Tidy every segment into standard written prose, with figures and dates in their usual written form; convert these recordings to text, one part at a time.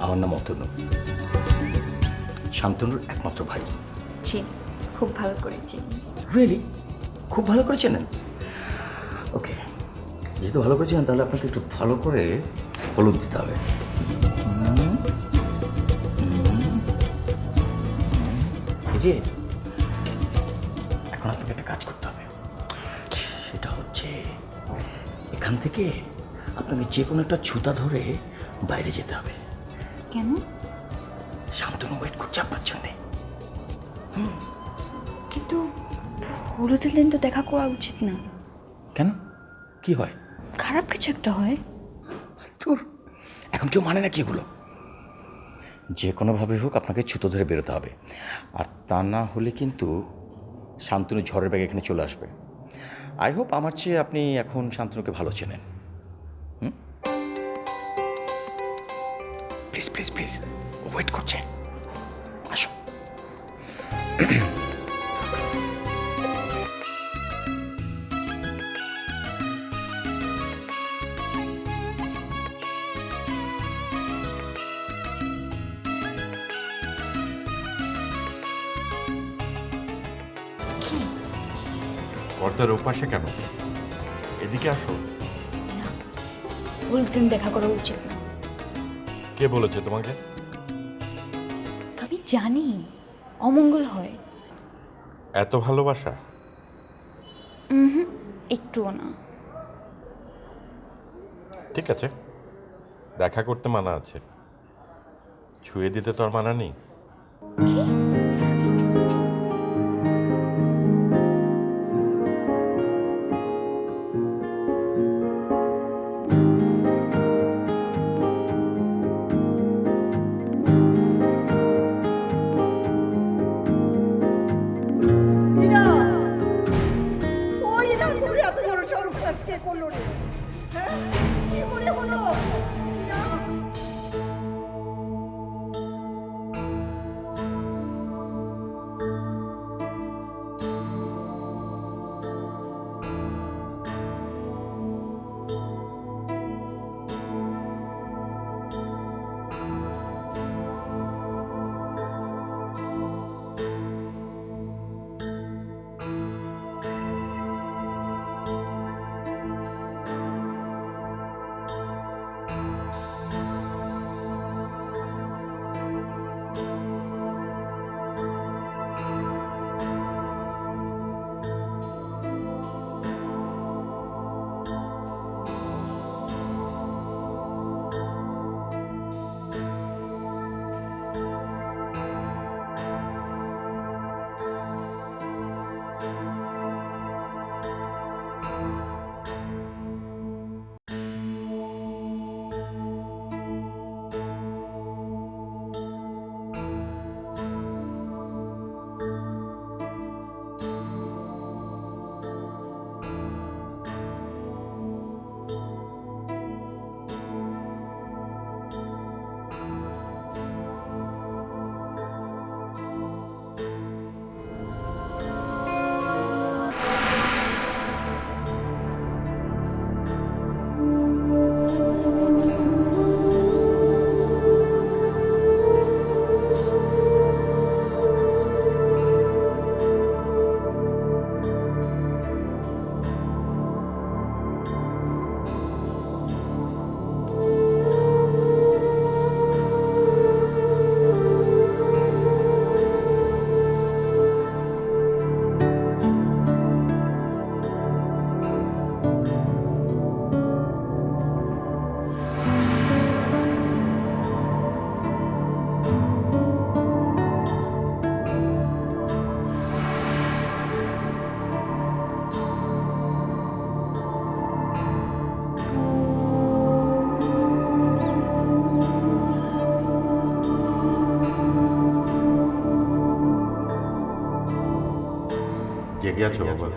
আমার নাম অতনু, শান্তনুর একমাত্র ভাই। জি, খুব ভালো করেছি। রিয়েলি? খুব ভালো করে চেনেন? ওকে, যেহেতু ভালো করে চেনেন তাহলে আপনাকে একটু ভালো করে হলুদ দিতে হবে। এই যে এখন আপনাকে একটা কাজ করতে হবে, সেটা হচ্ছে এখান থেকে আপনাকে যে কোনো একটা ছুতা ধরে বাইরে যেতে হবে। কেন? শান্তনু ওয়েট করছে আপনার জন্যে। কিন্তু হলুদের দিন তো দেখা করা উচিত না। কেন? কি হয়? খারাপ কিছু একটা হয়। তোর এখন কেউ মানে না কি এগুলো? যে কোনোভাবে হোক আপনাকে ছুতো ধরে বেরোতে হবে, আর তা না হলে কিন্তু শান্তনু ঝড়ের ব্যাগে এখানে চলে আসবে। আই হোপ আমার চেয়ে আপনি এখন শান্তনুকে ভালো চেনেন। প্লিজ প্লিজ প্লিজ, ওয়েট করছে, আসো। পর্দার ওপাশে কেন? এদিকে আসো। হলুদের দিন দেখা করা উচিত না। কে বলেছে তোমাকে? আমি জানি অমঙ্গল হয়। এত ভালোবাসা? একটুও না। ঠিক আছে, দেখা করতে মানা আছে, ছুঁয়ে দিতে তো আর মানা নেই। জেগে আছো বাবা?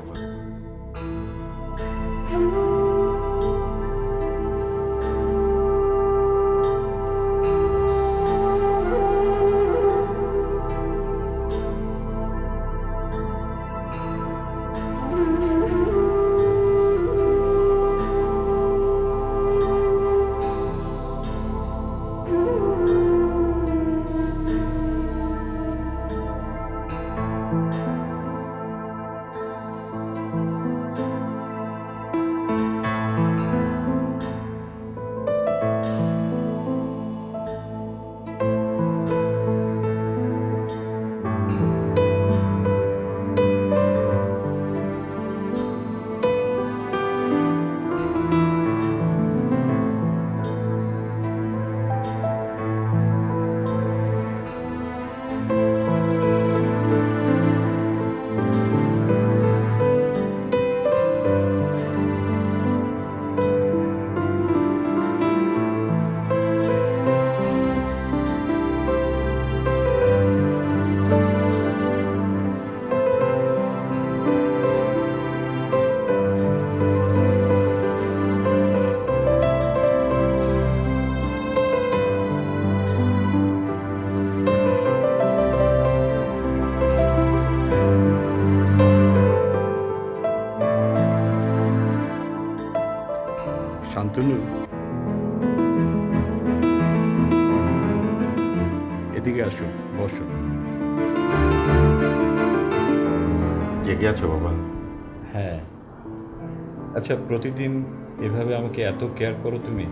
শান্তনু, এদিকে আসো, বসো। জেগে আছো বাবা? হ্যাঁ। আচ্ছা, প্রতিদিন এভাবে আমাকে এত কেয়ার করো তুমি?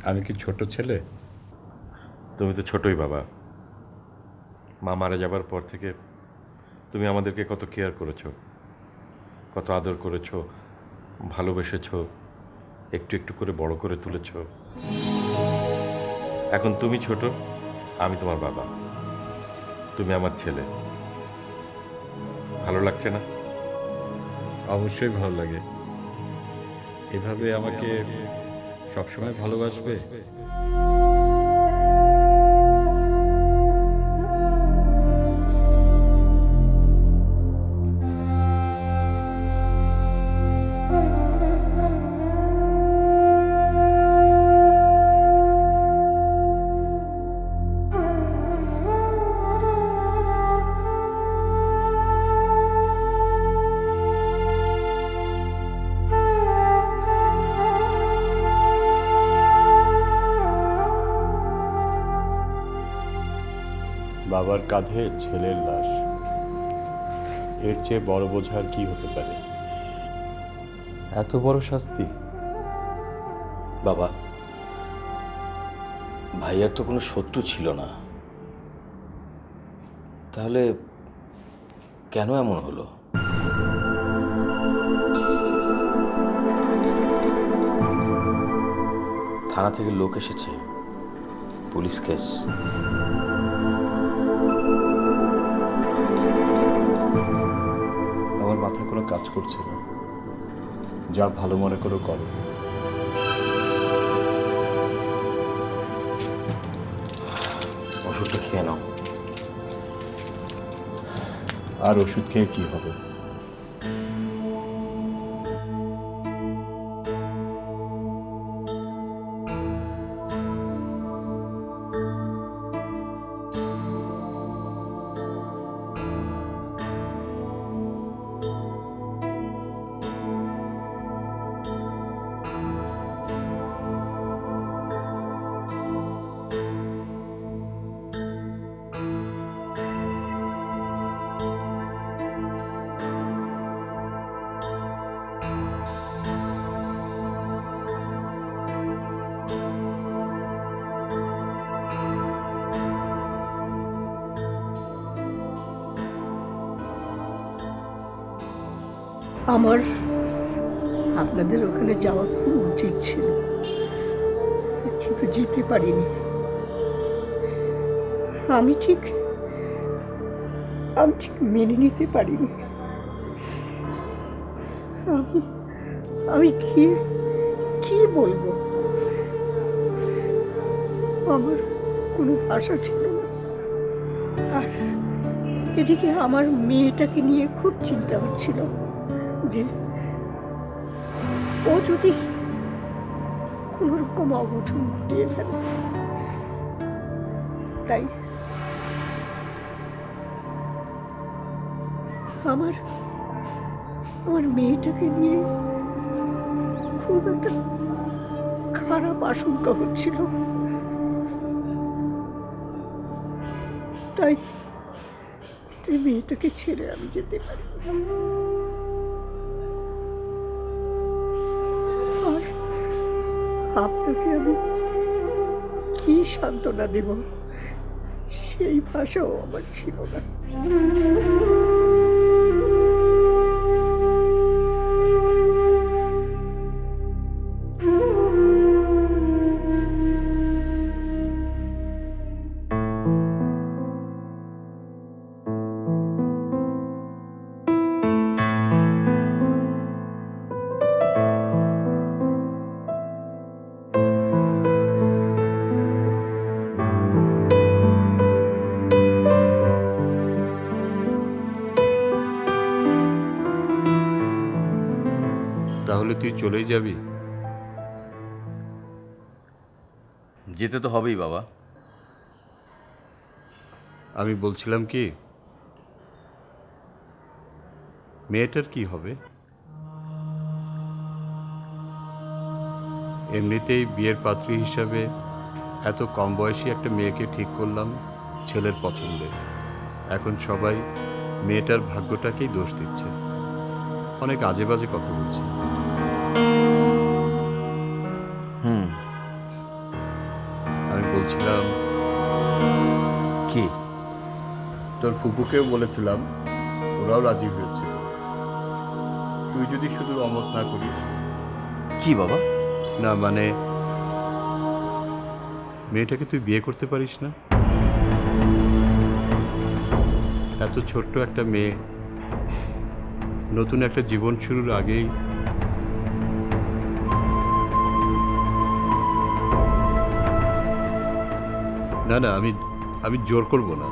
আমি কি ছোট ছেলে? তুমি তো ছোটই বাবা। মা মারা যাবার পর থেকে তুমি আমাদেরকে কত কেয়ার করেছো, কত আদর করেছো, ভালোবেসেছো, একটু একটু করে বড় করে তুলেছো। এখন তুমি ছোট, আমি তোমার বাবা, তুমি আমার ছেলে। ভালো লাগছে না? অবশ্যই ভালো লাগে। এভাবে আমাকে সবসময় ভালোবাসবে? বাবার কাঁধে ছেলের লাশ, এর চেয়ে বড় বোঝার কি হতে পারে? এত বড় শাস্তি? বাবা, ভাইয়ার তো কোনো শত্রু ছিল না, তাহলে কেন এমন হলো? থানা থেকে লোক এসেছে, পুলিশ কেস। আমার মাথায় কোনো কাজ করছে না। যা ভালো মনে করো করো। ওষুধটা খেয়ে নাও। আর ওষুধ খেয়ে কি হবে? আমার আপনাদের ওখানে যাওয়া খুব উচিত ছিল, কিন্তু যেতে পারিনি। আমি ঠিক মেনে নিতে পারিনি। আমি কি কি বলবো? আমার কোনো ভাষা ছিল না। আর এদিকে আমার মেয়েটাকে নিয়ে খুব চিন্তা হচ্ছিল যে ও যদি কোনো রকম অঘটন ঘটিয়ে ফেলে। তাই আমার আমার মেয়েটাকে নিয়ে খুব একটা খারাপ আশঙ্কা হচ্ছিল। তাই তাই মেয়েটাকে ছেড়ে আমি যেতে পারি না। আর আপনাকে আমি কি সান্ত্বনা দেব সেই ভাষাও আমার ছিল না। তাহলে তুই চলেই যাবি? যেতে তো হবেই বাবা। আমি বলছিলাম কি, মেয়েটার কি হবে? এমনিতেই বিয়ের পাত্রী হিসাবে এত কম বয়সী একটা মেয়েকে ঠিক করলাম ছেলের পছন্দে। এখন সবাই মেয়েটার ভাগ্যটাকেই দোষ দিচ্ছে, অনেক আজে বাজে কথা বলছে। আমি বলছিলাম কি? তোর ফুপুকেও বলেছিলাম, ওরাও রাজি হয়েছে। তুই যদি শুধু অমত না করিস। কি বাবা? না মানে, মেয়েটাকে তুই বিয়ে করতে পারিস না? এত ছোট্ট একটা মেয়ে, নতুন একটা জীবন শুরুর আগেই না না, আমি জোর করব না।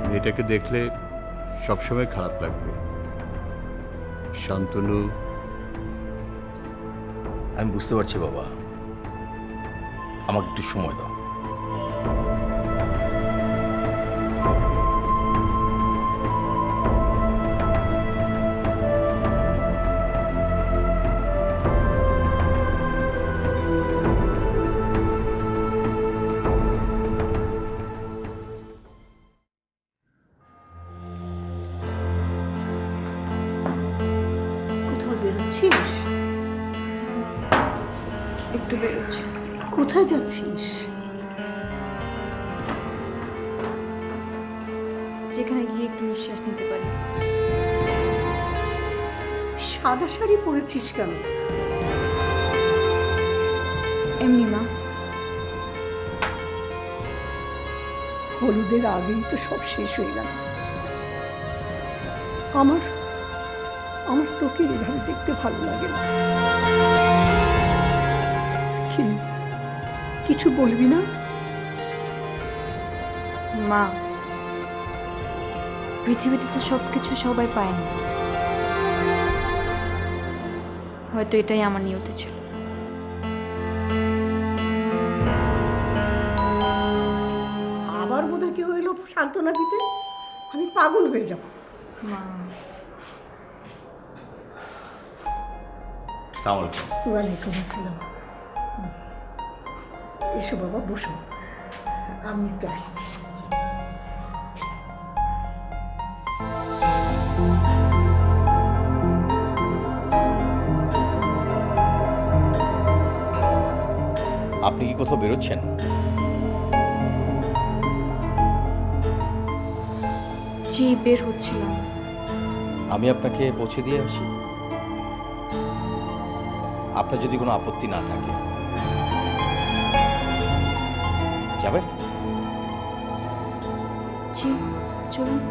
মেয়েটাকে দেখলে সবসময় খারাপ লাগবে। শান্তনু, আমি বুঝতে পারছি বাবা, আমাকে একটু সময় দাও। কোথাও বেরোচ্ছিস? একটু বেরোচ্ছি। কোথায় যাচ্ছিস? যেখানে গিয়ে একটু নিঃশ্বাস নিতে পারি। সাদা শাড়ি পরেছিস কেন? এমনি মা। হলুদের আগেই তো সব শেষ হয়ে গেল। আমার আমার তোকে এভাবে দেখতে ভালো লাগে না। কিছু বলবি না? মা, পৃথিবীতে তো সবকিছু সবাই পায় না। হয়তো এটাই আমার নিয়তি ছিল। আবার বোধহয় কেউ এলো সান্ত্বনা দিতে। আমি পাগল হয়ে যাব। মা, আসসালামু আলাইকুম। ওয়ালাইকুম আসসালাম। এসো বাবা, বসো, আমি একটু আসছি। আপনি কি কোথাও বেরোচ্ছেন? জি, বের হচ্ছিলাম। আমি আপনাকে পৌঁছে দিয়ে আসি, আপনার যদি কোনো আপত্তি না থাকে। যাবেন? জি, চলুন।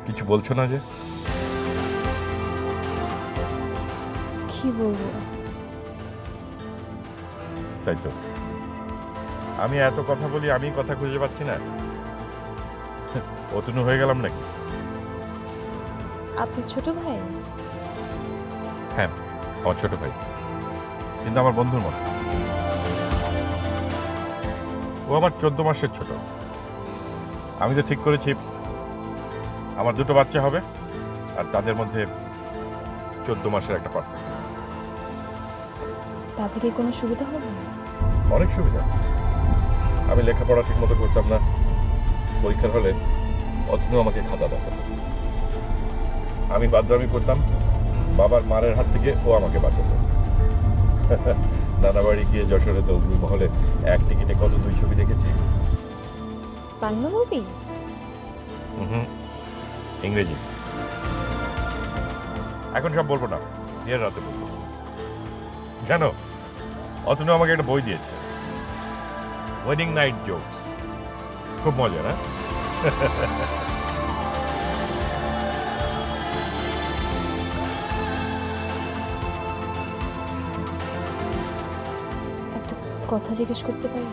কিছু বলছো না যে? কি বলবো? তাই তো, আমি এত কথা বলি, আমি কথা খুঁজে পাচ্ছি না। অতনু হয়ে গেলাম নাকি? আপনি ছোট ভাই? হ্যাঁ, আমার ছোট ভাই, কিন্তু আমার বন্ধুর মতো। ও আমার 14 মাসের ছোট। আমি তো ঠিক করেছি আমার 2টো বাচ্চা হবে, আর তাদের মধ্যে 14 মাসের একটা পার্থক্য। তাতে কি কোনো সুবিধা হবে? অনেক সুবিধা। আমি লেখাপড়া ঠিক মতো করতাম না, পরীক্ষার হলে অতনু আমাকে খাতা দেখাতো। আমি বাদরামি করতাম, বাবার মারের হাত থেকে ও আমাকে বাঁচাতো। নানা বাড়ি গিয়ে যশোরে তবলু মহলে এক টিকিটে কত 2 ছবি দেখেছি। বাংলা মুভি? ইংরেজি। এখন সব বলবো না, বিয়ের রাতে বলবো। জানো, অতনু আমাকে একটা বই দিয়েছে, ওয়েডিং নাইট জোক। খুব মজা না? একটা কথা জিজ্ঞেস করতে পারি?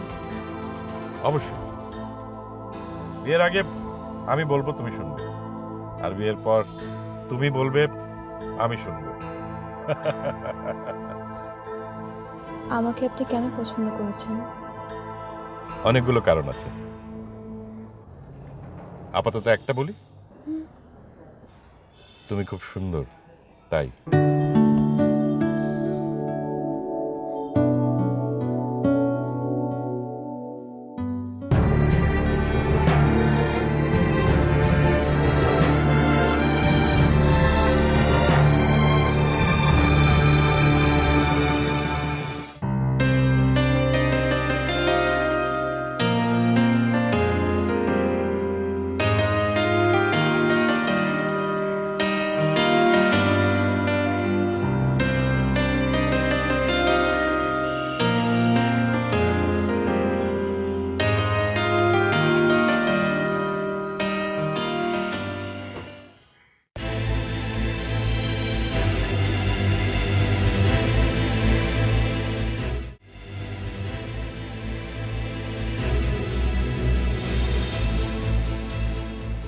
অবশ্যই। বিয়ের আগে আমি বলবো, তুমি শুনবে, আর বিয়ের পর তুমি বলবে, আমি শুনবো। আমাকে আপনি কেন পছন্দ করেছেন? অনেকগুলো কারণ আছে, আপাতত একটা বলি। তুমি খুব সুন্দর, তাই।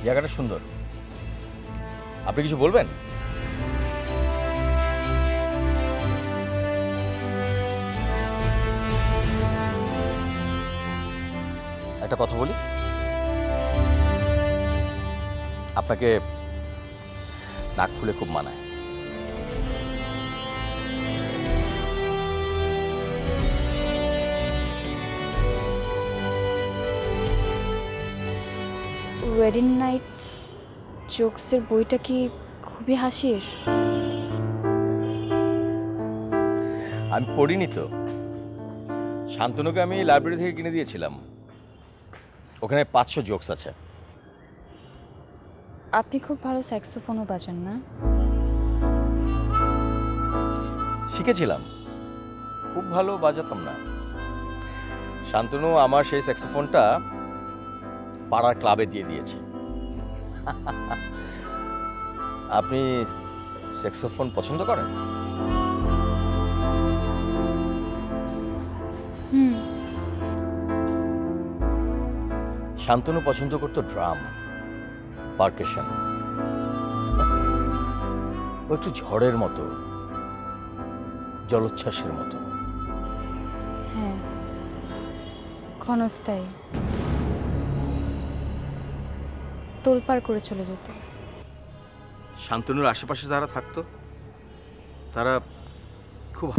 জায়গাটা সুন্দর। আপনি কিছু বলবেন? একটা কথা বলি, আপনাকে নাক খুলে খুব মানায়। ওয়েডিং নাইটস জোকসের বইটা কি খুবই হাসির? আমি পড়িনি তো। শান্তনুকে আমি লাইব্রেরি থেকে কিনে দিয়েছিলাম। ওখানে 500 জোকস আছে। আপনি খুব ভালো স্যাক্সোফোনও বাজান না? শিখেছিলাম, খুব ভালো বাজাতাম না। শান্তনু আমার সেই স্যাক্সোফোনটা পাড়ার ক্লাবে দিয়ে দিয়েছে। আপনি স্যাক্সোফোন পছন্দ করেন? হুম। শান্তনু পছন্দ করতো ড্রাম, পারকাশন। ও একটু ঝড়ের মতো, জলোচ্ছ্বাসের মতো। হ্যাঁ, ক্ষণস্থায়ী, তোলপাড় করে চলে যেত। শান্তনুর আশেপাশে যারা থাকতো তারা খুব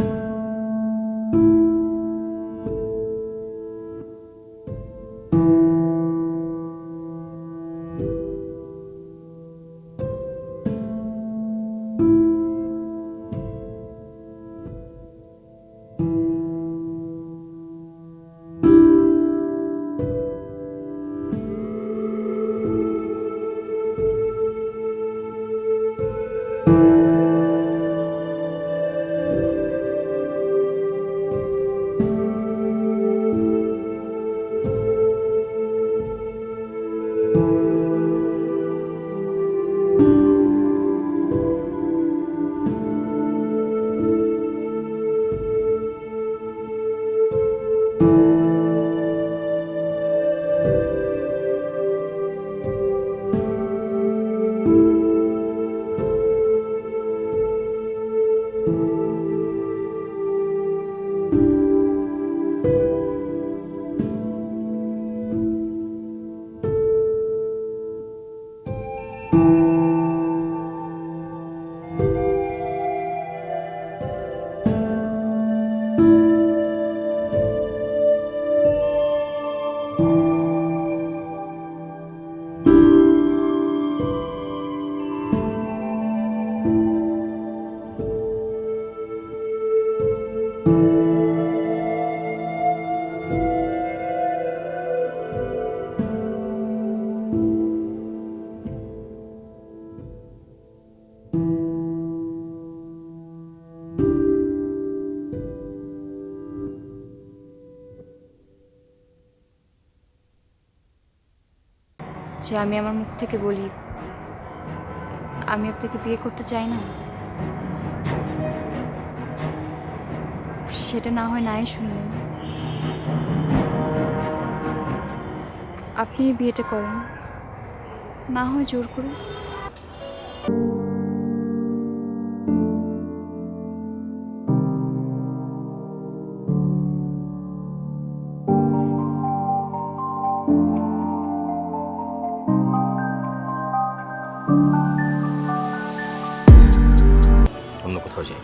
যে আমি আমার মুখ থেকে বলি আমি ওর থেকে বিয়ে করতে চাই না, সেটা না হয় নাই শুনলেন। আপনি এই বিয়েটা করেন, না হয় জোর করে। অন্য কোথাও যাই।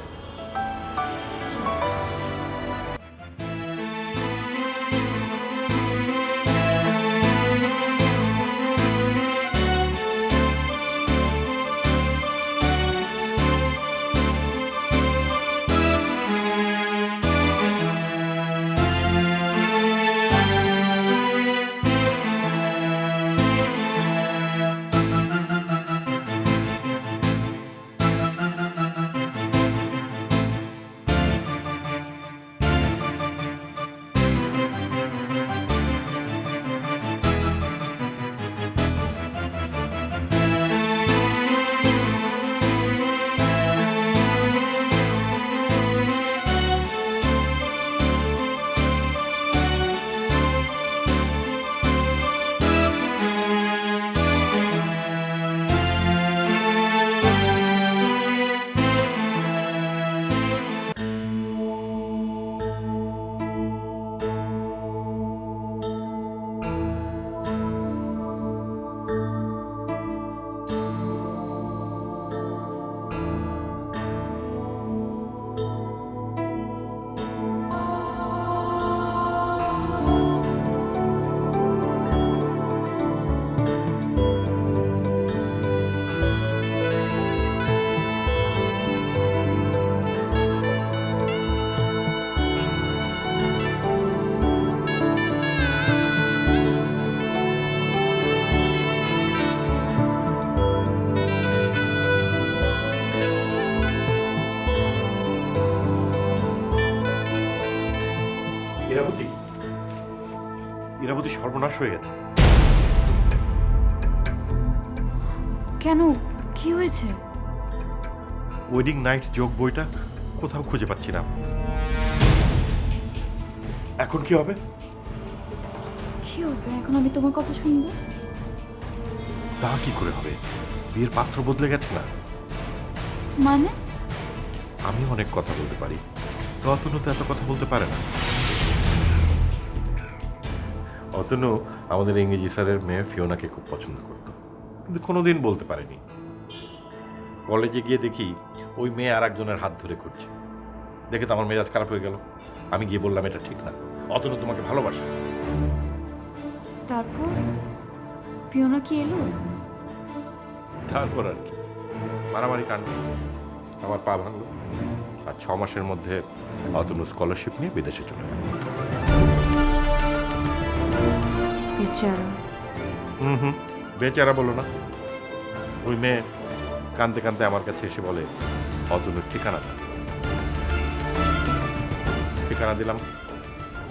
ইরাবতী, ইরাবতী সর্বনাশ হয়ে গেছে। কেন, কি হয়েছে? ওয়েডিং নাইট যোগ বইটা কোথাও খুঁজে পাচ্ছি না। এখন কি হবে? কি হবে এখন? আমি তোমার কথা শুনবো? তা কি করে হবে? বিয়ের পাত্র বদলে গেছে না। মানে? আমি অনেক কথা বলতে পারি, তো অতনু তো এত কথা বলতে পারে না। অতনু আমাদের ইংরেজি স্যারের মেয়ে ফিওনাকে খুব পছন্দ করত, কিন্তু কোনোদিন বলতে পারেনি। কলেজে গিয়ে দেখি ওই মেয়ে আর একজনের হাত ধরে করছে, দেখে তো আমার মেজাজ খারাপ হয়ে গেল। আমি গিয়ে বললাম এটা ঠিক না, অতনু তোমাকে ভালোবাসে। তারপর ফিওনা কি এলো? তারপর আর কি, মারামারি কাণ্ড, আমার পা ভাঙলো, আর 6 মাসের মধ্যে অতনু স্কলারশিপ নিয়ে বিদেশে চলে গেল। বেচারা। বেচারা বলো না। ওই মেয়ে কাঁদতে কাঁদতে আমার কাছে এসে বলে অতনুর ঠিকানা দাও। ঠিকানা দিলাম,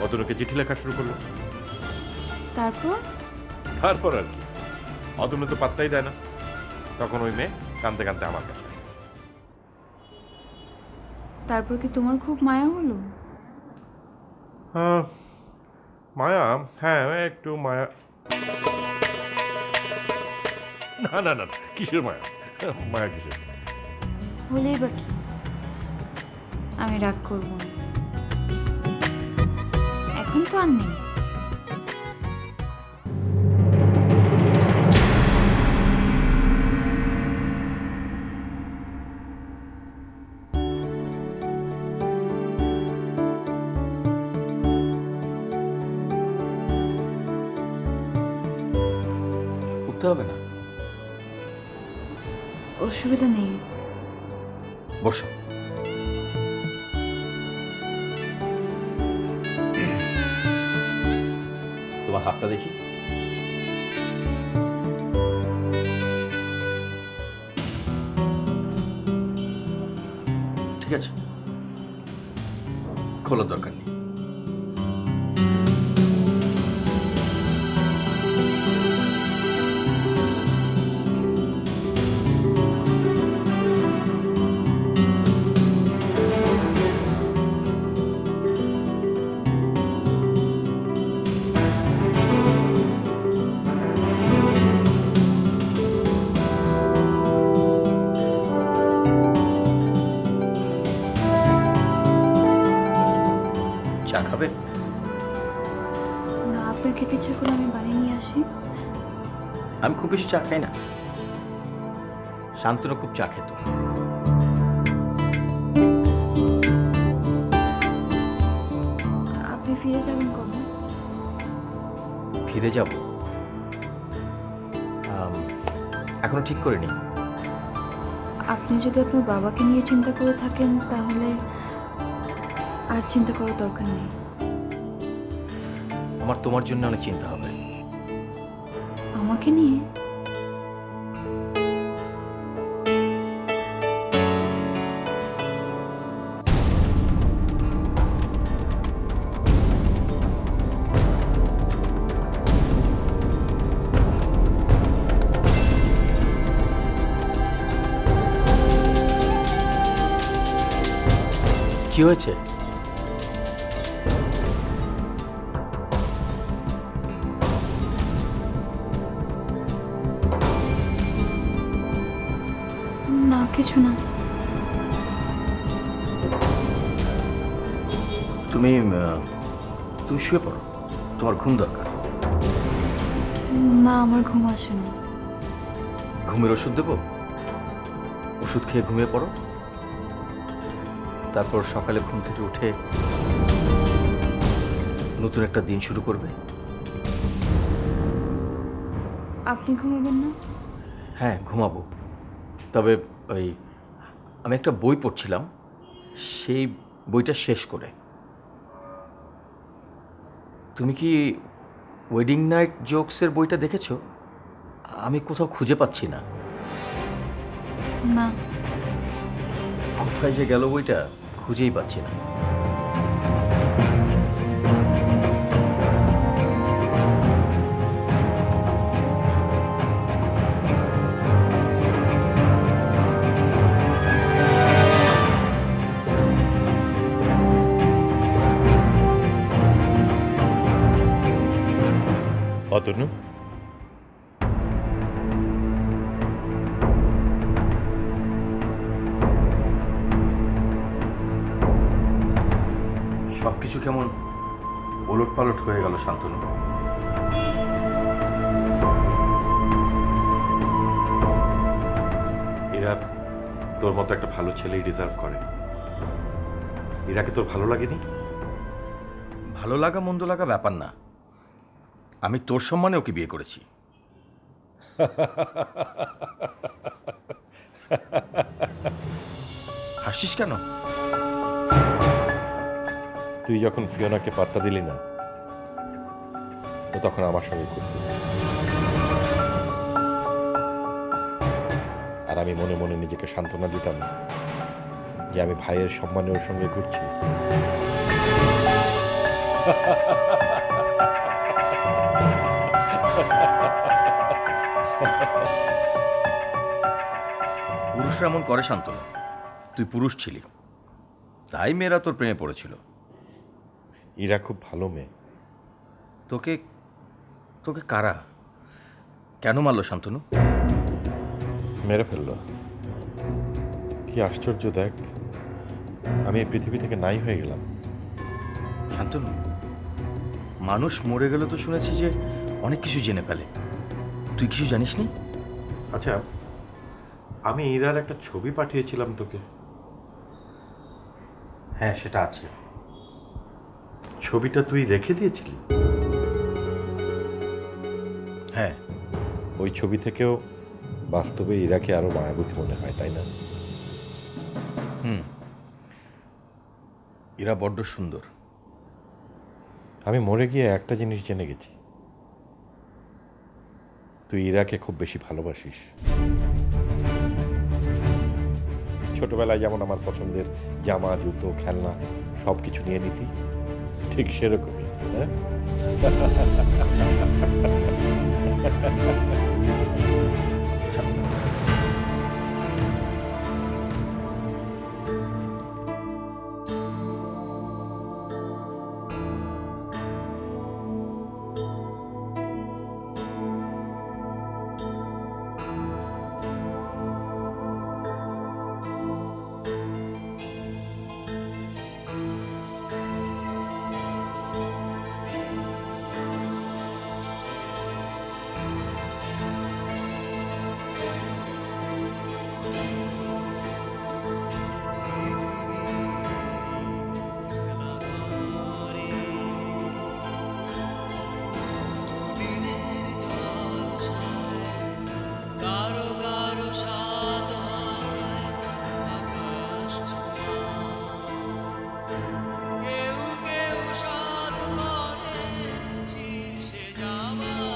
অতনুকে চিঠি লেখা শুরু করলো। তারপর? তারপর আর কি, অতনু তো পাত্তাই দেয় না। তখন ওই মেয়ে কাঁদতে কাঁদতে আমার কাছে আসে। তারপর কি তোমার খুব মায়া হলো? মায়া, হ্যাঁ একটু মায়া। না না না, কিসের মায়া? মায়া কিসের? হলেই বা কি, আমি রাগ করব না, এখন তো আর নেই। উঠতে হবে না, অসুবিধা নেই। বসো। তোমার হাতটা দেখি। খোলার দরকার নেই। চা খাবে? না, আপনার খেতে ইচ্ছে করে আমি বানিয়ে নিয়ে আসি। আমি খুব বেশি চা খাই না। শান্তনু খুব চা খেত। আপনি ফিরে যাবেন কবে? ফিরে যাব এখনো ঠিক করিনি। আপনি যদি আপনার বাবাকে নিয়ে চিন্তা করে থাকেন তাহলে আর চিন্তা করার দরকার নেই। আমার তোমার জন্য অনেক চিন্তা হবে। আমাকে নিয়ে? কি হয়েছে? না, কিছু না। তুমি তুমি শুয়ে পড়ো, তোমার ঘুম দরকার। না, আমার ঘুম আসেনি। ঘুমের ওষুধ দেবো? ওষুধ খেয়ে ঘুমিয়ে পড়ো, তারপর সকালে ঘুম থেকে উঠে নতুন একটা দিন শুরু করবে। আপনি ঘুমাবেন না? হ্যাঁ, ঘুমাবো। তবে ওই আমি একটা বই পড়ছিলাম, সেই বইটা শেষ করে। তুমি কি ওয়েডিং নাইট জোকসের বইটা দেখেছো? আমি কোথাও খুঁজে পাচ্ছি না। না। কোথায় যে গেল বইটা, খুঁজেই পাচ্ছি না। অতনু, সবকিছু কেমন ওলট পালট হয়ে গেল শান্তনু। এরা তোর মতো একটা ভালো ছেলেই ডিজার্ভ করে। এরাকে তোর ভালো লাগেনি? ভালো লাগা মন্দ লাগা ব্যাপার না, আমি তোর সম্মানে ওকে বিয়ে করেছি। হাসিস কেন? তুই যখন ফিওনাকে পাত্তা দিলি না, ও তখন আমার সঙ্গে ঘুরত, আর আমি মনে মনে নিজেকে সান্ত্বনা দিতাম যে আমি ভাইয়ের সম্মানে ওর সঙ্গে ঘুরছি। পুরুষরা এমন করে শান্তনু, তুই পুরুষ ছিলি, তাই মেয়েরা তোর প্রেমে পড়েছিল। ইরা খুব ভালো মেয়ে। তোকে তোকে কারা কেন মারলো শান্তনু? মেরে ফেললো। কি আশ্চর্য দেখ, আমি এই পৃথিবী থেকে নাই হয়ে গেলাম। শান্তনু, মানুষ মরে গেলে তো শুনেছি যে অনেক কিছু জেনে ফেলে, তুই কিছু জানিসনি? আচ্ছা, আমি ইরার একটা ছবি পাঠিয়েছিলাম তোকে। হ্যাঁ, সেটা আছে। ছবিটা তুই রেখে দিয়েছিলি? হ্যাঁ। ওই ছবি থেকেও বাস্তবে ইরাকে আরো মায়াবতী মনে হয়, তাই না? এরা বড্ড সুন্দর। আমি মরে গিয়ে একটা জিনিস জেনে গেছি, তুই ইরাকে খুব বেশি ভালোবাসিস। ছোটবেলায় যেমন আমার পছন্দের জামা জুতো খেলনা সব কিছু নিয়ে নিতি, ঠিক সেরকমই। হ্যাঁ, গাঢ় গাঢ় সাদ হয় আকাশ ছোঁয়া। কেউ কেউ সাধ করে শীর্ষে যাওয়া।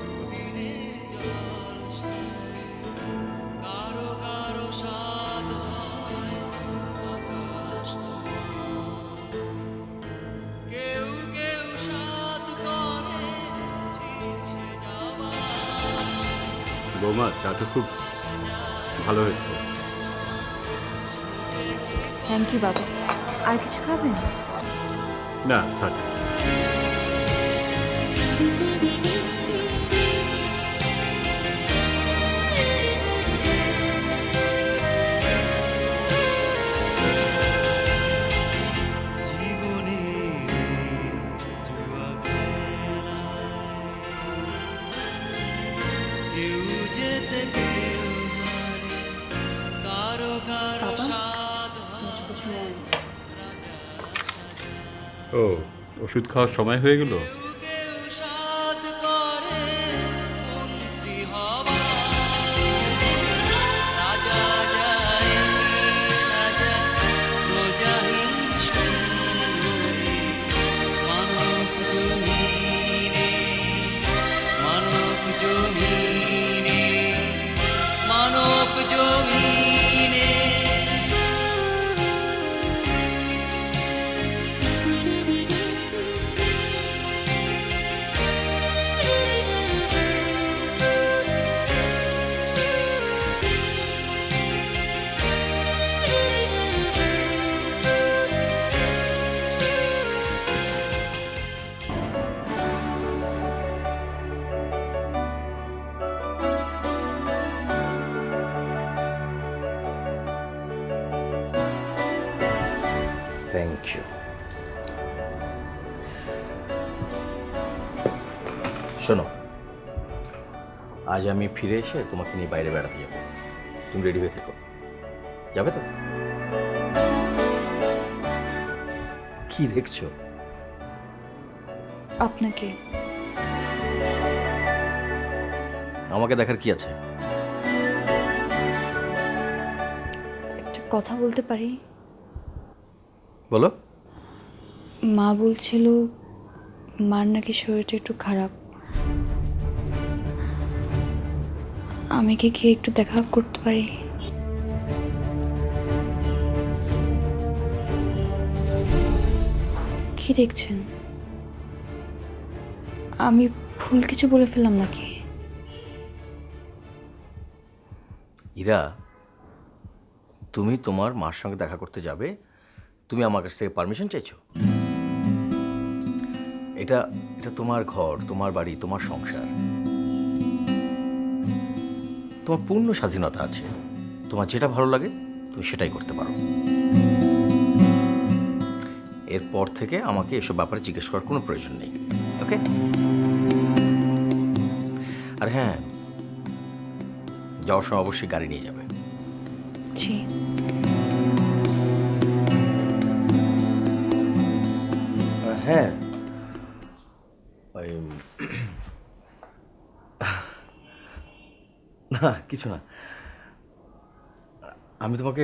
দুদিনের জলসায় গাঢ় গাঢ় সাদ হয় আকাশ ছোঁয়া। কেউ কেউ সাধ করে শীর্ষে যাওয়া। বৌমা, চাটা খুব ভালো হয়েছে। থ্যাংক ইউ বাবা। আর কিছু খাবেন? না, থাক। জীবনের জুয়া খেলায় কেউ যেতে কেউ হারে। কারো কারো বাবা? সাধ হয় রাজা সাজা। ও, ওষুধ খাওয়ার সময় হয়ে গেল? কেউ সাধ করে মন্ত্রী হবা। রাজা যায় সাজা প্রজাহীন সুন্দরী। মানব জমিনে মানব জমিনে মানব জমিনে। Thank you. শোনো, আজ আমি ফিরে এসে তোমাকে নিয়ে বাইরে বেড়াতে যাবো। তুমি রেডি হয়ে থেকো। যাবে তো? কি দেখছো? আপনাকে। আমাকে দেখার কি আছে? একটা কথা বলতে পারি? বলো। মা বলছিল মার নাকি শরীরটা একটু খারাপ। আমি কি গিয়ে একটু দেখা করতে পারি? কি দেখছেন? আমি ভুল কিছু বলে ফেললাম নাকি? ইরা, তুমি তোমার মার সঙ্গে দেখা করতে যাবে, তুমি আমার কাছ থেকে পারমিশন চাইছো? এটা এটা তোমার ঘর, তোমার বাড়ি, তোমার সংসার, তোমার পূর্ণ স্বাধীনতা আছে। তোমার যেটা ভালো লাগে তুমি সেটাই করতে পারো। এরপর থেকে আমাকে এসব ব্যাপারে জিজ্ঞেস করার কোনো প্রয়োজন নেই। ওকে? আর হ্যাঁ, যাওয়ার সময় অবশ্যই গাড়ি নিয়ে যাবে। জি। হ্যাঁ, ওই না, কিছু না। আমি তোমাকে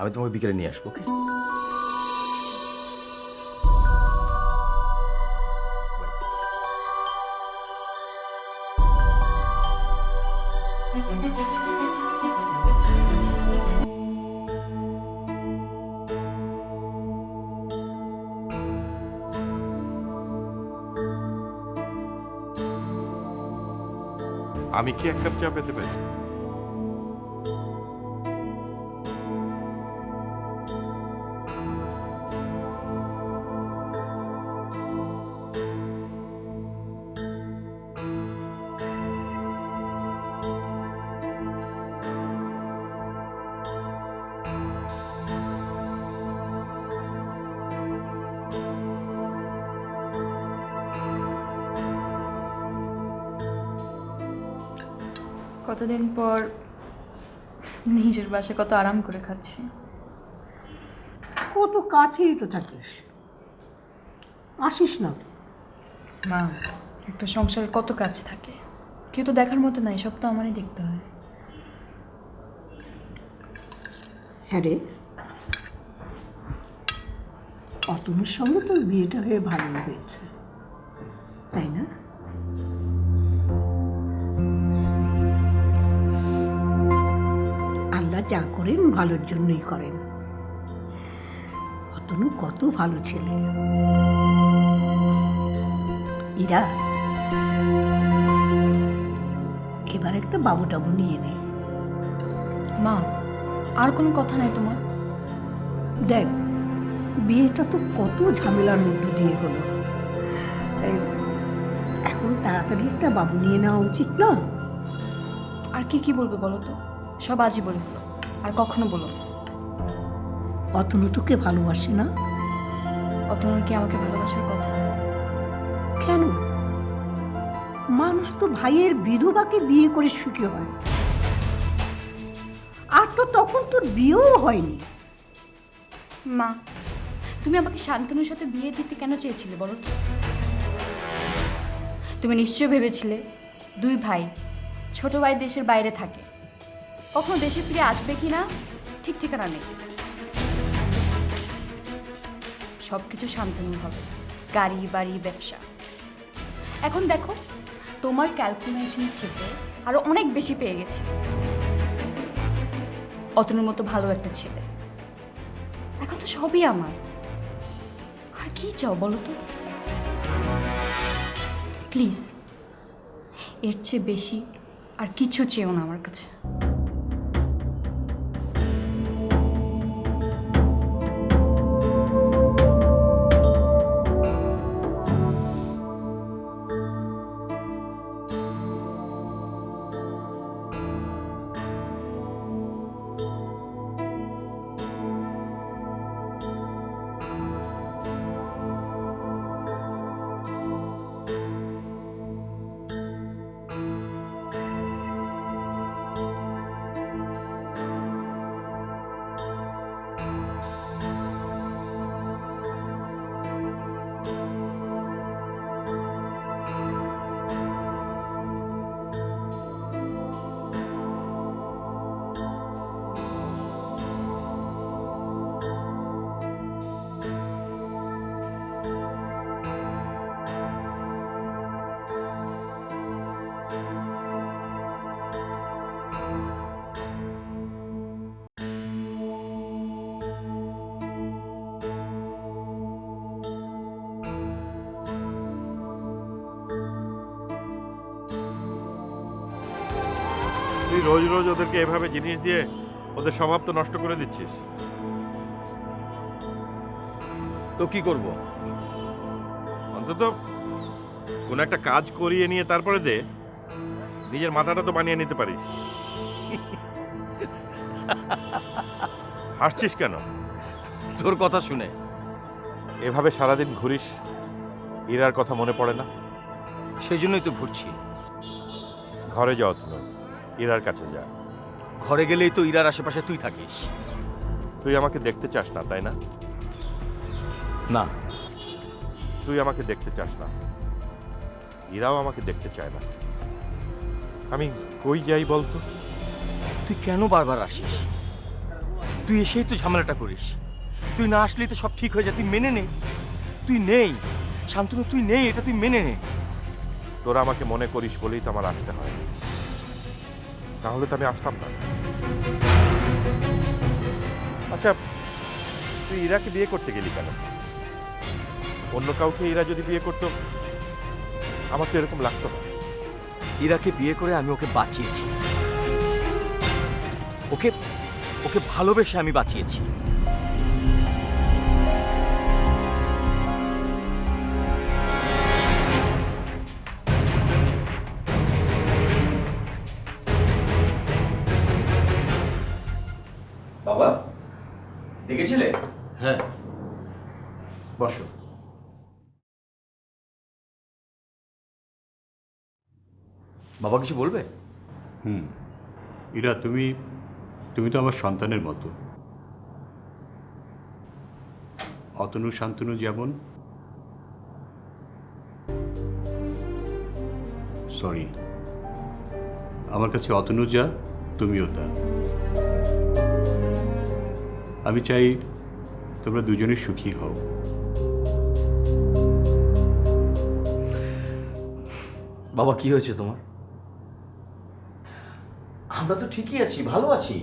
আমি তোমাকে বিকেলে নিয়ে আসবো, ওকে? আমি কি এক কাপ চা পেতে পারি? কতদিন পর নিজের বাসায় কত আরাম করে খাচ্ছি। কত কাছেই তো থাকিস, আসিস না তো। মা, একটা সংসারের কত কাজ থাকে, কেউ তো দেখার মতো নাই, সব তো আমারই দেখতে হয়। হ্যাঁ রে, অতনুর সঙ্গে তোর বিয়েটা হয়ে ভালো হয়েছে, তাই না? আল্লাহ যা করেন ভালোর জন্যই করেন। অতনু কত ভালো ছেলে। ইরা, এবার একটা বাবু টাবু নিয়ে নে। মা, আর কোনো কথা নাই তোমার? দেখ, বিয়েটা তো কত ঝামেলার মধ্য দিয়ে হলো, তাই এখন তাড়াতাড়ি একটা বাবু নিয়ে নেওয়া উচিত না? আর কি কি বলবে বলো তো? সব আজই বলে ফেলো, আর কখনো বলো না। অতনু তোকে ভালোবাসে না? অতনুর কি আমাকে ভালোবাসার কথা? কেন? মানুষ তো ভাইয়ের বিধবাকে বিয়ে করে সুখী হয়, আর তো তখন তোর বিয়েও হয়নি। মা, তুমি আমাকে শান্তনুর সাথে বিয়ে দিতে কেন চেয়েছিলে বলো তো? তুমি নিশ্চয় ভেবেছিলে দুই ভাই, ছোট ভাই দেশের বাইরে থাকে, কখনো দেশে ফিরে আসবে কি না ঠিক ঠিকানা নেই। সব কিছু শান্তনুর হবে, গাড়ি বাড়ি ব্যবসা। এখন দেখো, তোমার ক্যালকুলেশন চেপে আরো অনেক বেশি পেয়ে গেছি। অতনুর মতো ভালো একটা ছেলে, এখন তো সবই আমার। আর কি চাও বলো তো? প্লিজ, এর চেয়ে বেশি আর কিছু চেও না আমার কাছে। তুই রোজ রোজ ওদেরকে এভাবে জিনিস দিয়ে ওদের স্বভাব তো নষ্ট করে দিচ্ছিস। তো কি করব? অন্তত কোন একটা কাজ করিয়ে নিয়ে তারপরে দে, নিজের মাথাটা তো বানিয়ে নিতে পারিস। হাসছিস কেন? তোর কথা শুনে। এভাবে সারাদিন ঘুরিস, ইরার কথা মনে পড়ে না? সেই জন্যই তো ঘুরছি। ঘরে যাও, তুমি ইরার কাছে যা। ঘরে গেলেই তো ইরার আশেপাশে তুই থাকিস। তুই আমাকে দেখতে চাস না, তাই না? না, তুই আমাকে দেখতে চাস না, ইরাও আমাকে দেখতে চায় না। আমি কই যাই বলতো? তুই কেন বারবার আসিস? তুই এসেই তো ঝামেলাটা করিস। তুই না আসলেই তো সব ঠিক হয়ে যায়। তুই মেনে নে, তুই নেই শান্তনু, তুই নেই, এটা তুই মেনে নে। তোরা আমাকে মনে করিস বলেই তো আমার আসতে হয়, তাহলে তো আমি আসতাম না। আচ্ছা, তুই ইরাকে বিয়ে করতে গেলি কেন? অন্য কাউকে ইরা যদি বিয়ে করতো আমার তো এরকম লাগতো না। ইরাকে বিয়ে করে আমি ওকে বাঁচিয়েছি, ওকে ওকে ভালোবেসে আমি বাঁচিয়েছি। বাবা ডেকেছিলে? হ্যাঁ, বসো। বাবা কিছু বলবে? ইরা, তুমি তুমি তো আমার সন্তানের মতো। অতনু শান্তনু যেমন, সরি, আমার কাছে অতনু যা তুমিও তা। আমি চাই তোমরা দুজনে সুখী হও। বাবা কি হয়েছে তোমার? আমরা তো ঠিকই আছি, ভালো আছি।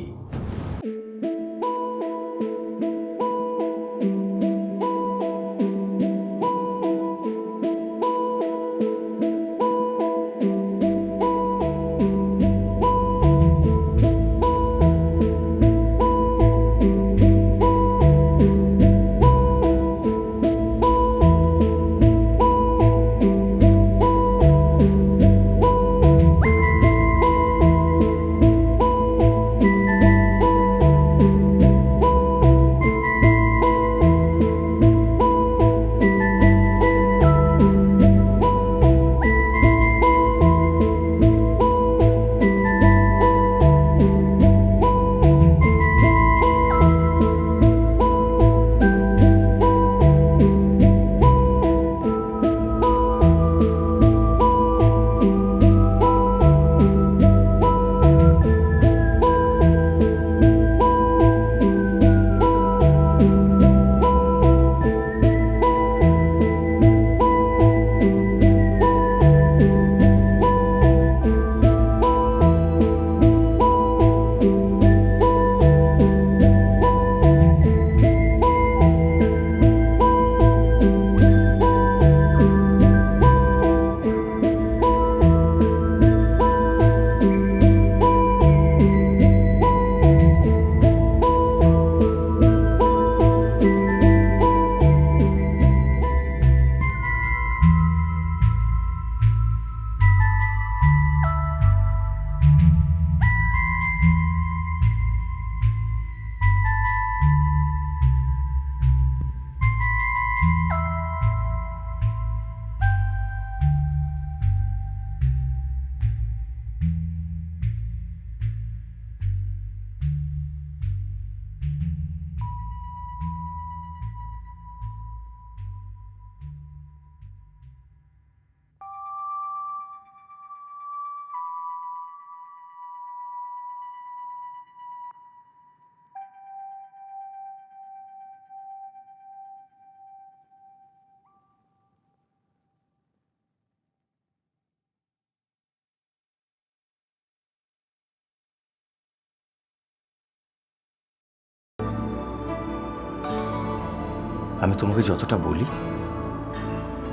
আমি তোমাকে যতটা বলি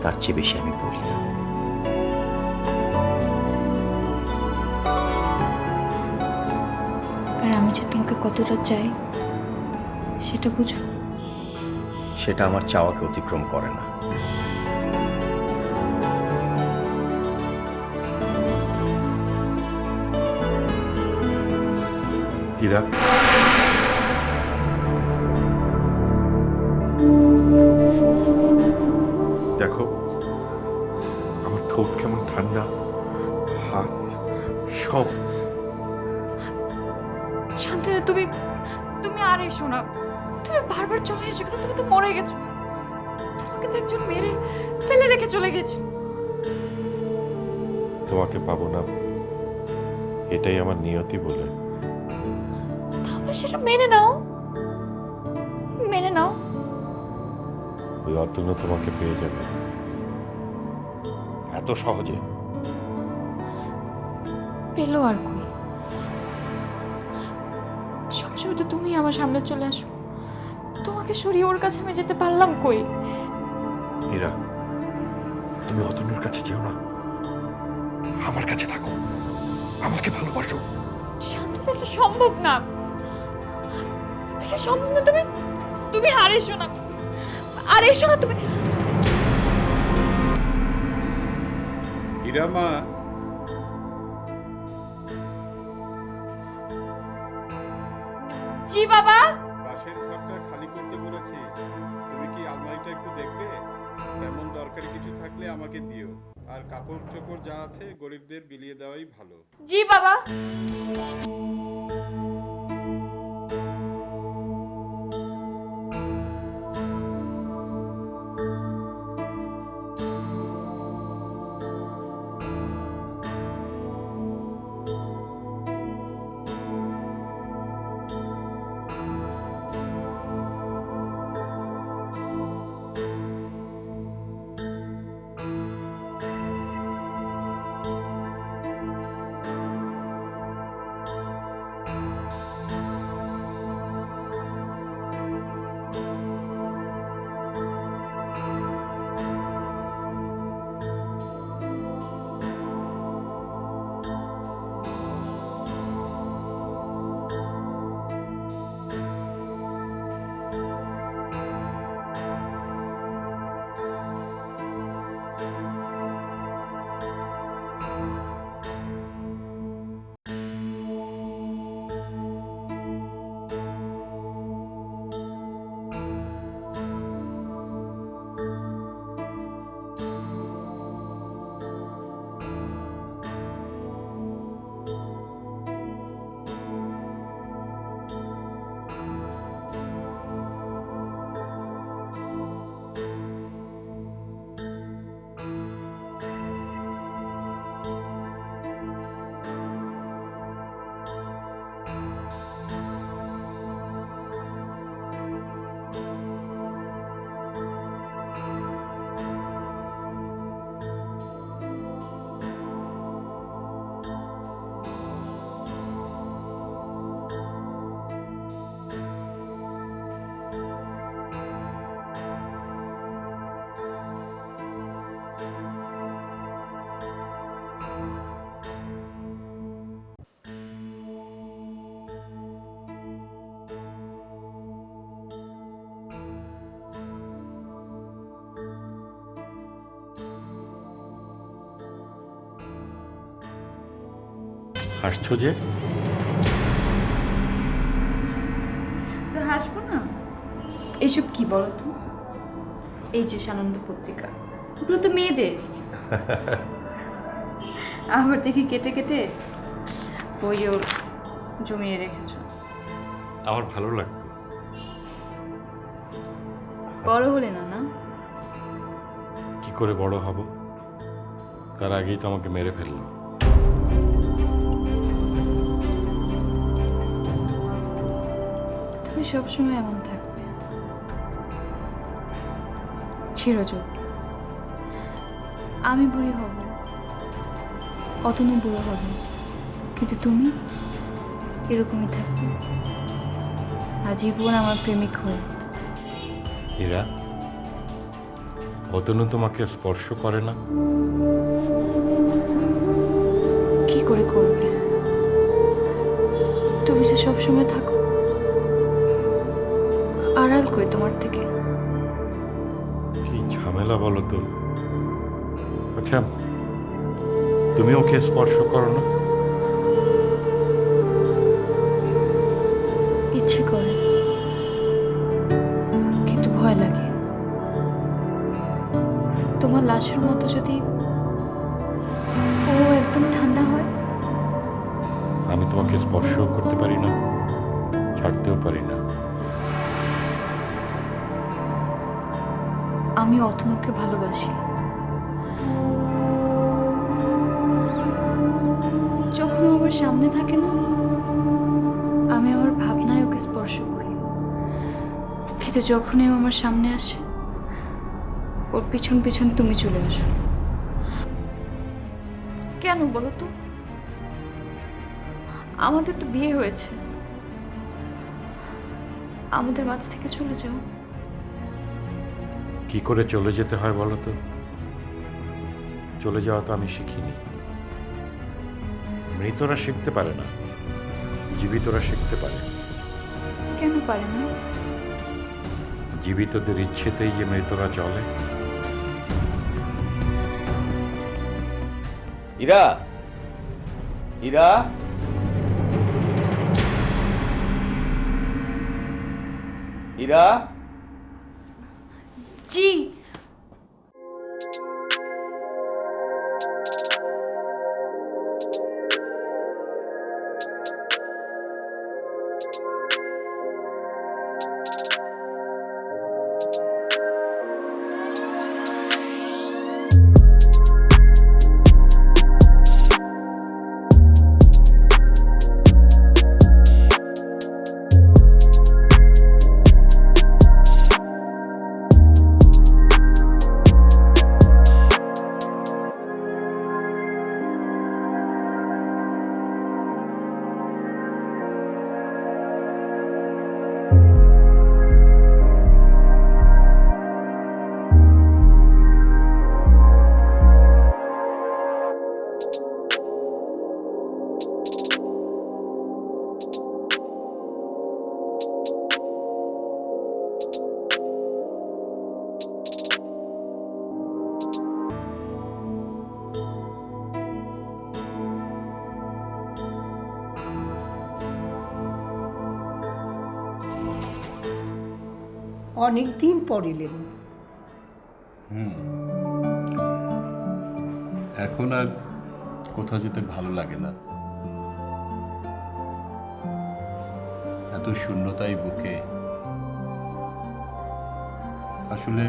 তার চেয়ে বেশি আমি বলি না। আর আমি যে তোমাকে কতটা চাই সেটা বুঝো। সেটা আমার চাওয়াকে অতিক্রম করে না। ইরা, দেখো আমার ঠোঁট কেমন ঠান্ডা, হাত সব। শান্তনু, তুমি তুমি আর এসো না। তুমি বারবার চলে এসো কেন? তুমি তো মরে গেছো। তোমাকে তো একজন মেরে ফেলে রেখে চলে গেছো। তোমাকে পাবো না এটাই আমার নিয়তি বলে। তাহলে সেটা মেনে নাও। মেনে নাও। ওই অতনু তোমাকে পেয়ে যাবে এত সহজে? পেলো আর কই, সবসময় তো তুমি আমার সামনে চলে আসো, তোমাকে সরিয়ে ওর কাছে আমি যেতে পারলাম কই? হীরা, তুমি অতনুর কাছে যেও না, আমার কাছে থাকো, আমাকে ভালোবাসো। শান্তনু, এটা সম্ভব না, এটা সম্ভব না। তুমি তুমি আর এসো না, আর এসো না তুমি। হীরা মা, জি বাবা। পাশের ঘরটা খালি করতে বলেছি, তুমি কি আলমারিটা একটু দেখবে? তেমন দরকারি কিছু থাকলে আমাকে দিও, আর কাপড় চোপড় যা আছে গরিবদের বিলিয়ে দেওয়াই ভালো। জি বাবা। হাসছো যে? তো হাসবো না? এসব কি বলো তো? এই যে সানন্দ পত্রিকা, ওগুলো তো মেয়েদের। আবার দেখি কেটে কেটে বইও জমিয়ে রেখেছো। আমার ভালো লাগতো। বড় হলে না না? কি করে বড় হব? তার আগেই তো আমাকে মেরে ফেললো। তুমি সবসময় এমন থাকবে, চিরযুগ। আমি বুড়ি হব, অতনু বুড়ো হবে, কিন্তু তুমি এরকমই থাকবে আজীবন আমার প্রেমিক হয়ে। হীরা, অতনু তোমাকে স্পর্শ করে না? কি করে করবে? তুমি যে সবসময় থাকো, আড়াল কই তোমার থেকে। কি ঝামেলা বলো তো। আচ্ছা, তুমি ওকে স্পর্শ করো না? ইচ্ছে করে, কিন্তু ভয় লাগে। তোমার লাশের মতো যদি ও একদম ঠান্ডা হয়। আমি তোমাকে স্পর্শও করতে পারি না, ছাড়তেও পারি না। আমি অতনুকে ভালোবাসি, যখন ও আমার সামনে থাকে না, আমি আমার ভাবনায় ওকে স্পর্শ করি, কিন্তু যখনই ও আমার সামনে আসে ওর পিছন পিছন তুমি চলে আসো। কেন বলো তো? আমাদের তো বিয়ে হয়েছে, আমাদের মাঝ থেকে চলে যাও। কি করে চলে যেতে হয় বলো তো? চলে যাওয়া তো আমি শিখিনি। মৃতরা শিখতে পারে না, জীবিতরা শিখতে পারে। কেন পারে না? জীবিতদের ইচ্ছেতেই যে মৃতরা চলে। ইরা, ইরা, ইরা। জি। অনেক দিন পর এলেন। এখন আর কোথাও যেতে ভালো লাগে না। এত শূন্যতাই বুকে। আসলে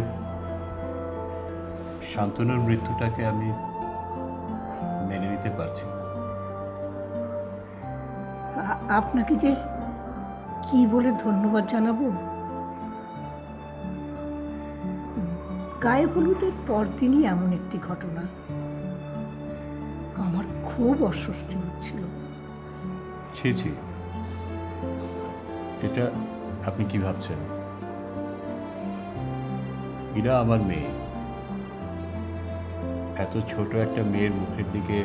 শান্তনুর মৃত্যুটাকে আমি মেনে নিতে পারছি না। আপনাকে যে কি বলে ধন্যবাদ জানাবো। গায়ে হলুদের পরদিনই এমন একটি ঘটনা, আমার খুব অস্বস্তি হচ্ছিল। ছি ছি, এটা আপনি কি ভাবছেন? ইরা আমার মেয়ে। এত ছোট একটা মেয়ের মুখের দিকে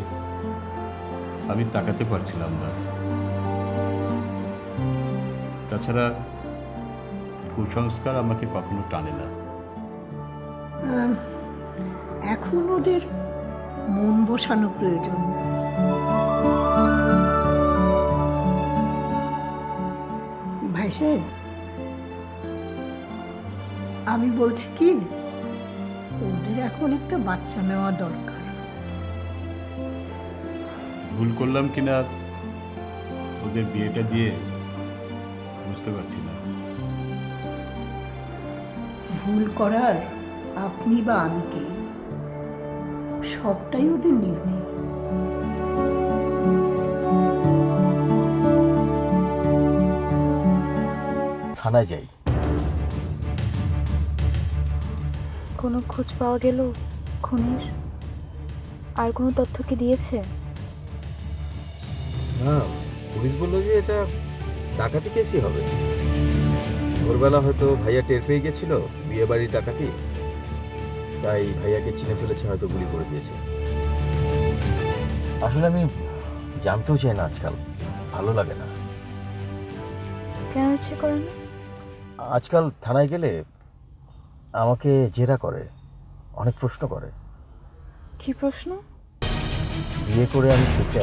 আমি তাকাতে পারছিলাম না। তাছাড়া কুসংস্কার আমাকে কখনো টানে না। এখন ওদের মন বসানো প্রয়োজন। ভাই সাহেব, আমি বলছি কি, ওদের এখন একটা বাচ্চা নেওয়া দরকার। ভুল করলাম কিনা ওদের বিয়েটা দিয়ে বুঝতে পারছি না। ভুল করার আপনি বা আমি কে? সবটাই ওদের নির্ণয়। থানায় যাই। কোনো খোঁজ পাওয়া গেল খুনির? আর কোনো তথ্য কি দিয়েছে? না, পুলিশ বললো যে এটা ডাকাতি কেসই হবে। ভোরবেলা হয়তো ভাইয়া টের পেয়ে গেছিল বিয়ে বাড়ির ডাকাতি, তাই ভাইয়াকে চিনে ফেলেছে, হয়তো গুলি করে দিয়েছে। আসলে আমি জানতেও চাই না, আজকাল ভালো লাগে না। কেন ইচ্ছে করে না? আজকাল থানায় গেলে আমাকে জেরা করে, অনেক প্রশ্ন করে। কি প্রশ্ন? বিয়ে করে আমি সুখে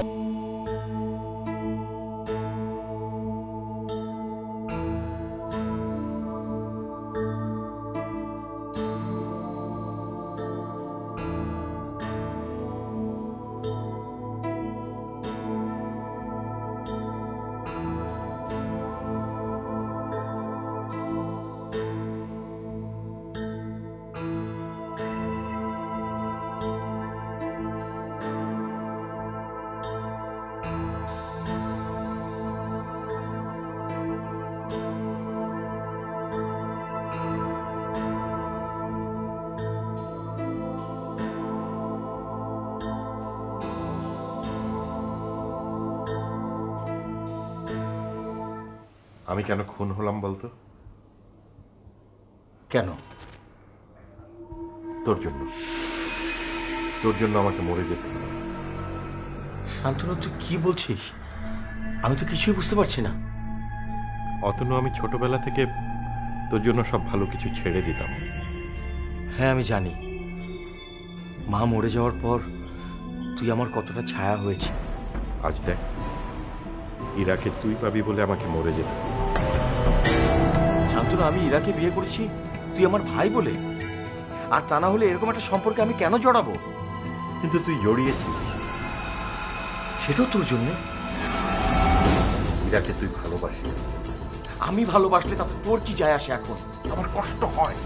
আমি কেন খুন হলাম বলতো? কেন? তোর জন্য। তোর জন্য আমাকে মরে যেতে হলো। শান্তনু, তুই কি বলছিস? আমি তো কিছুই বুঝতে পারছি না। অতনু, আমি ছোটবেলা থেকে তোর জন্য সব ভালো কিছু ছেড়ে দিতাম। হ্যাঁ, আমি জানি। মা মরে যাওয়ার পর তুই আমার কতটা ছায়া হয়েছে। আজ দেখ, ইরাকে তুই পাবি বলে আমাকে মরে যেতে হলো। শান্তনু, আমি ইরাকে বিয়ে করেছি তুই আমার ভাই বলে, আর তা না হলে এরকম একটা সম্পর্কে আমি কেন জড়াবো? কিন্তু তুই জড়িয়েছিস। সেটাও তোর জন্যে। ইরাকে তুই ভালোবাসিস। আমি ভালোবাসলে তাতে তোর কি যায় আসে? এখন আমার কষ্ট হয়।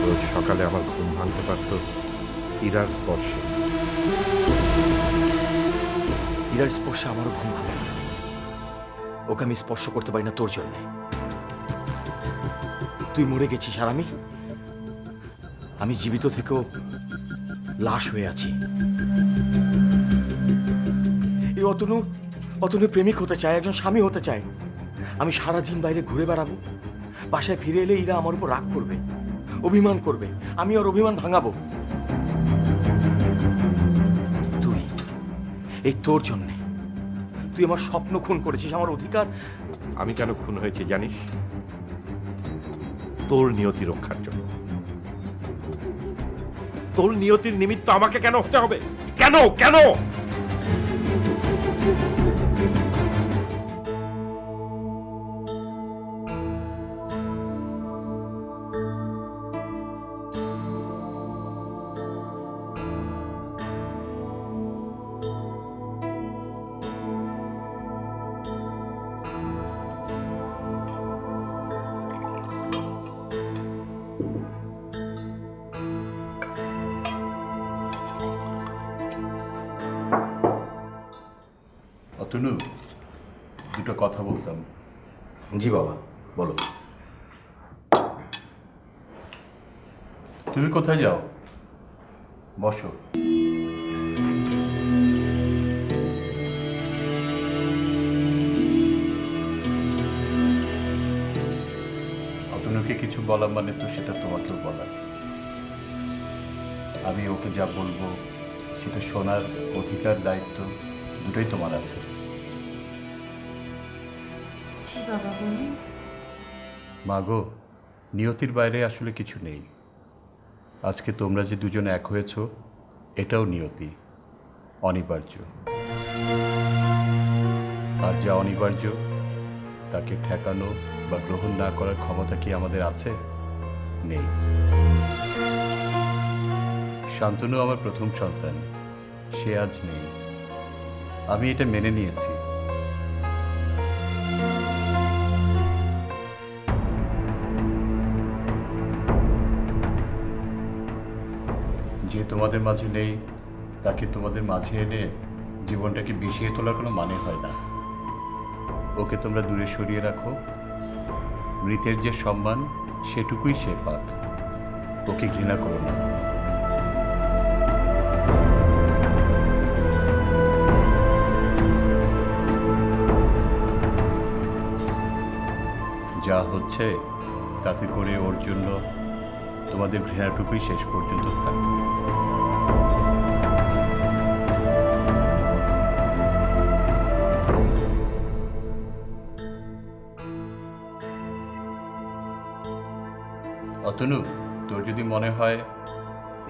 রোজ সকালে আমার ঘুম ভাঙতে পারত ইরার স্পর্শে। ইরার স্পর্শে আমারও ঘুম ভাঙে না। ওকে আমি স্পর্শ করতে পারি না তোর জন্যে। তুই মরে গেছিস আর আমি জীবিত থেকেও লাশ হয়ে আছি। এই অতনু প্রেমিক হতে চায়, একজন স্বামী হতে চায়। আমি সারাদিন বাইরে ঘুরে বেড়াবো, বাসায় ফিরে এলে ইরা আমার উপর রাগ করবে, অভিমান করবে, আমি আর অভিমান ভাঙাবো। তুই, এই তোর জন্যে তুই আমার স্বপ্ন খুন করেছিস, আমার অধিকার। আমি কেন খুন হয়েছি জানিস? তোর নিয়তি রক্ষার জন্য। তোর নিয়তির নিমিত্ত আমাকে কেন হতে হবে? কেন কেন? অতনু, দুটো কথা বলতাম। জি বাবা, বলো। তুমি কোথায় যাও? বসো। অতনুকে কিছু বলা মানে তো সেটা তোমাকেও বলা। আমি ওকে যা বলবো সেটা শোনার অধিকার, দায়িত্ব দুটোই তোমার আছে। জি বাবা, বলুন। মাগো, নিয়তির বাইরে আসলে কিছু নেই। আজকে তোমরা যে দুজন এক হয়েছো, এটাও নিয়তি, অনিবার্য। আর যা অনিবার্য তাকে ঠেকানো বা গ্রহণ না করার ক্ষমতা কি আমাদের আছে? নেই। শান্তনু আমার প্রথম সন্তান, সে আজ নেই। আমি এটা মেনে নিয়েছি। যে তোমাদের মাঝে নেই তাকে তোমাদের মাঝে এনে জীবনটাকে বিষিয়ে তোলার কোনো মানে হয় না। ওকে তোমরা দূরে সরিয়ে রাখো। মৃতের যে সম্মান সেটুকুই সে পাক। ওকে ঘৃণা করো না। যা হচ্ছে তাতে করে ওর জন্য তোমাদের ঘৃণাটুকুই শেষ পর্যন্ত থাকবে। অতনু, তোর যদি মনে হয়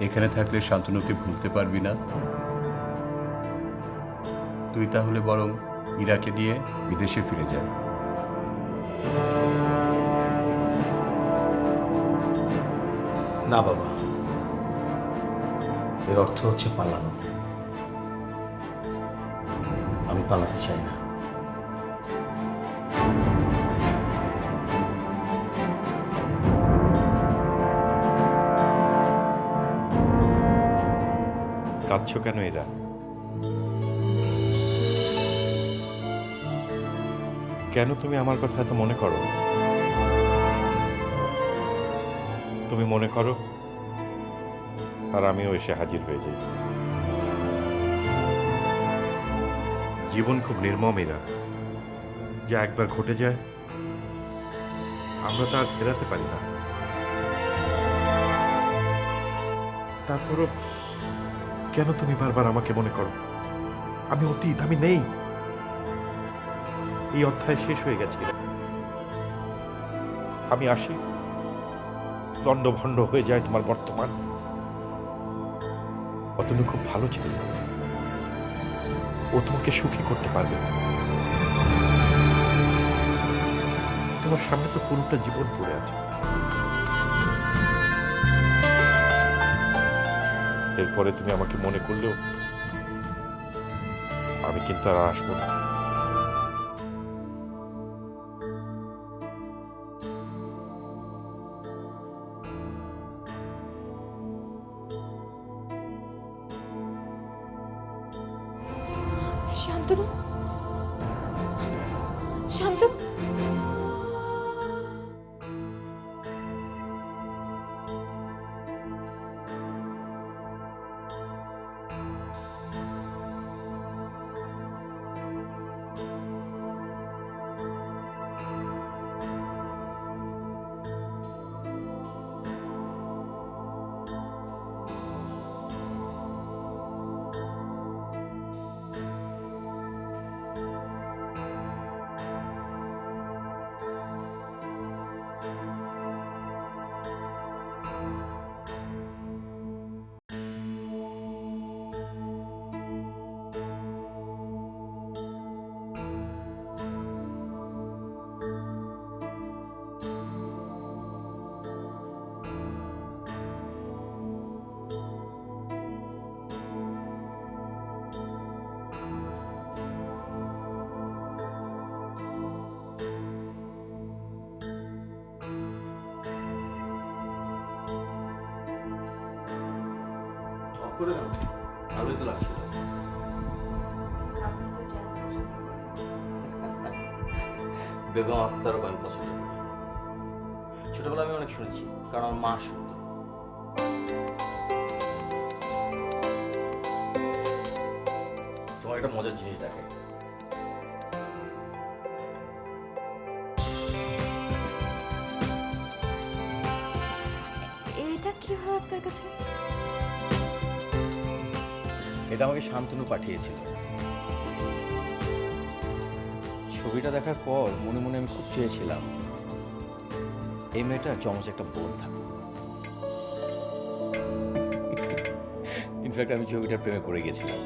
এখানে থাকলে শান্তনুকে ভুলতে পারবি না, তুই তাহলে বরং ইরাকে নিয়ে বিদেশে ফিরে যা। না বাবা, এর অর্থ হচ্ছে পালানো। আমি পালাতে চাই না। কাঁদছো কেন এরা? কেন তুমি আমার কথা এত মনে করো? তুমি মনে করো আর আমিও এসে হাজির হয়ে যাই। জীবন খুব নির্মম এরা, যা একবার ঘটে যায় আমরা তা আর ফেরাতে পারি না। তারপরও কেন তুমি বারবার আমাকে মনে করো? আমি অতীত, আমি নেই। এই অধ্যায় শেষ হয়ে গেছিল। আমি আসি, লণ্ডভণ্ড হয়ে যায় তোমার বর্তমান। অতনু খুব ভালো ছিল, ও তোমাকে সুখী করতে পারবে। তোমার সামনে তো পুরোটা জীবন পড়ে আছে। এরপরে তুমি আমাকে মনে করলেও আমি কিন্তু আর আসবো না। শান্তনু, শান্তনু, ভালোই তো লাগছিল। বেগম আক্তারও গান পছন্দ করি। ছোটবেলা আমি অনেক শুনেছি, কারণ আমার মা শুনতো। তোমার একটা মজার জিনিস দেখে, এটা কিভাবে আপনার কাছে? এটা আমাকে শান্তনু পাঠিয়েছিল। ছবিটা দেখার পর মনে মনে আমি খুব চেয়েছিলাম এই মেয়েটার চমচ একটা বোন থাকে। ইনফ্যাক্ট আমি ছবিটার প্রেমে পড়ে গেছিলাম।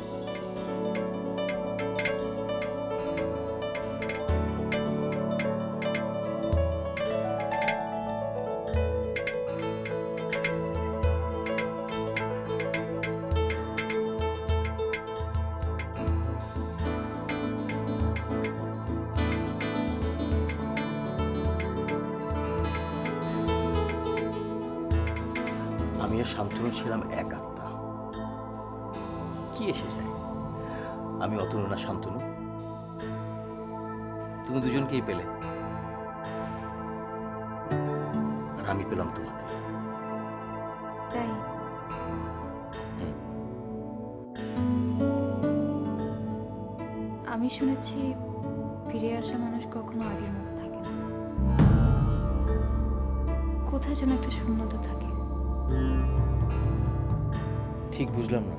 আমি আর শান্তনু ছিলাম এক আত্মা। কি এসে যায়? আমি অতনু না শান্তনু, তুমি দুজনকেই পেলে, আর আমি পেলাম তোমাকে। তাই আমি শুনেছি ফিরে আসা মানুষ কখনো আগের মতো থাকে না, কোথায় যেন একটা শূন্যতা থাকে। ঠিক বুঝলাম না।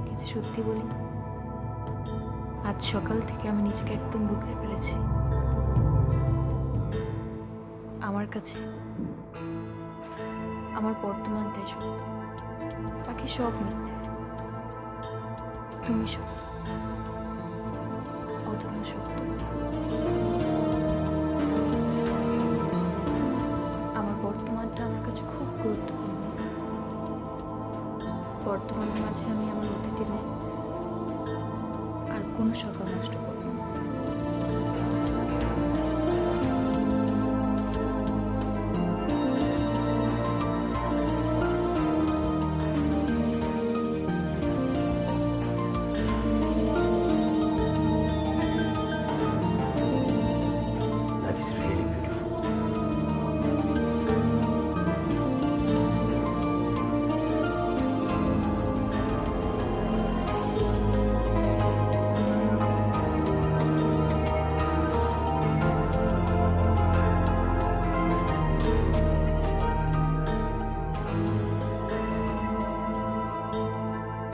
কিন্তু সত্যি বলি, আজ সকাল থেকে আমি নিজেকে একদম বদলে ফেলেছি। আমার কাছে আমার বর্তমানটাই সত্য, বাকি সব মিথ্যে। তুমি সত্য, অতনু সত্য। আমার বর্তমানটা আমার কাছে খুব গুরুত্বপূর্ণ। বর্তমানের মাঝে আমি আমার অতীতের নেই আর কোনো সকাল নষ্ট করব না।